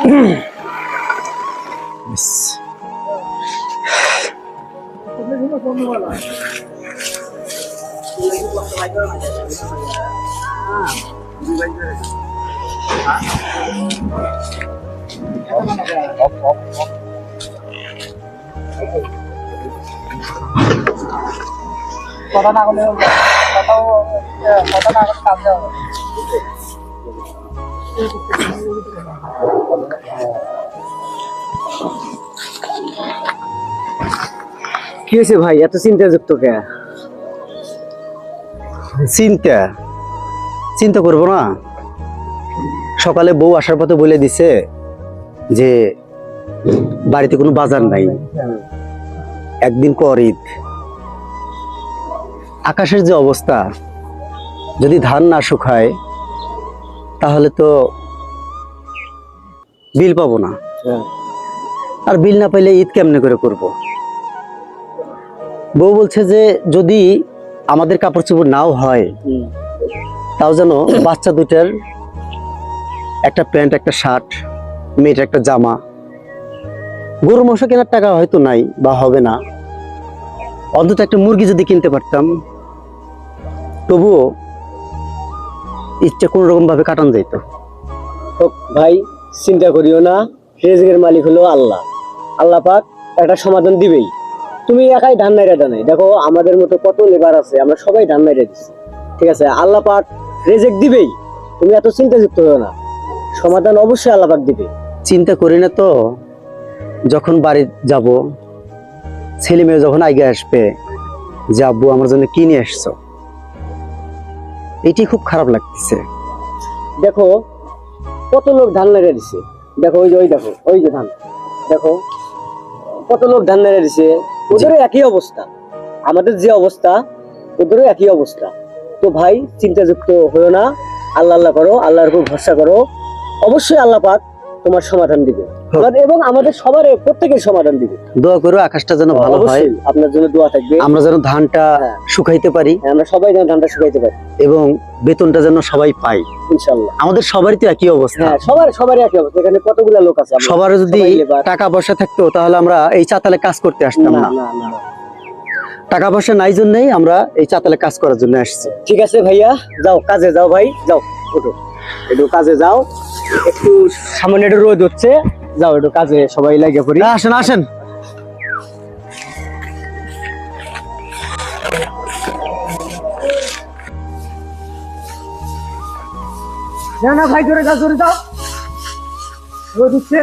কথা না বলে কথা না কাজ হবে। কি হয়েছে ভাই, এত চিন্তাযুক্ত কে? চিন্তা চিন্তা করবো না? সকালে বউ আসার পথে বলে দিছে যে বাড়িতে কোনো বাজার নাই, একদিন পর ঈদ। আকাশের যে অবস্থা, যদি ধান না শুকায় তাহলে তো বিল পাবো না। আর বিল না পাইলে ঈদ কেমনে করে করব? বউ বলছে যে যদি আমাদের কাপড় চোপড় নাও হয়, তাও যেন বাচ্চা দুটার একটা প্যান্ট, একটা শার্ট, মেয়েটার একটা জামা। গরু মাংস কেনার টাকা হয়তো নাই বা হবে না, অন্তত একটা মুরগি যদি কিনতে পারতাম, তবুও ইচ্ছা কোন রকম ভাবে কাটানো যেত। ভাই চিন্তা করিও না, রিজিকের মালিক হলো আল্লাহ। আল্লাহ পাক একটা সমাধান দিবেই। তুমি একাই ধান নাইরা দাও নাই, দেখো আমাদের মতো কত লেবার আছে, আমরা সবাই ধান নাইরা দিচ্ছি। ঠিক আছে, আল্লাহ পাক রিজিক দিবেই, তুমি এত চিন্তাযুক্ত হও না, সমাধান অবশ্যই আল্লাহ পাক দিবে। চিন্তা করি না তো, যখন বাড়ি যাব, ছেলে মেয়ে যখন আগে আসবে যে আব্বু আমার জন্য কি নিয়ে আসছো, এটি খুব খারাপ লাগতেছে। দেখো কত লোক ধান নাইরা দিছে, দেখো ওই দেখো ওই যে ধান, দেখো কত লোক ধান নাইরা দিছে, ওদেরও একই অবস্থা, আমাদের যে অবস্থা ওদেরও একই অবস্থা। তো ভাই চিন্তাযুক্ত হয়েও না, আল্লাহ আল্লাহ করো, আল্লাহর উপর ভরসা করো, অবশ্যই আল্লাহ পাক তোমার সমাধান দিবে এবং আমাদের সবার প্রত্যেকের সমাধান দিবে। দোয়া করো আকাশটা যেন ভালো হয়, আপনার জন্য দোয়া থাকবে, আমরা যেন ধানটা শুকাইতে পারি, আমরা সবাই যেন ধানটা শুকাইতে পারি এবং বেতনটা যেন সবাই পাই ইনশাআল্লাহ। আমাদের সবারই তো একই অবস্থা। হ্যাঁ, সবারই একই অবস্থা। এখানে কতগুলা লোক আছে, সবার যদি টাকা পয়সা থাকতো তাহলে আমরা এই চাতালে কাজ করতে আসতাম না। টাকা পয়সা নাই জন্যই আমরা এই চাতালে কাজ করার জন্য আসছি। ঠিক আছে ভাইয়া, যাও কাজে যাও, ভাই যাও, ওঠো একটু কাজে যাও, একটু সামনে একটু রোদ হচ্ছে, যাও একটু কাজে সবাই লাগে পড়ি। আসেন আসেন। না না ভাই, জোরে যাও, রোদ উঠছে।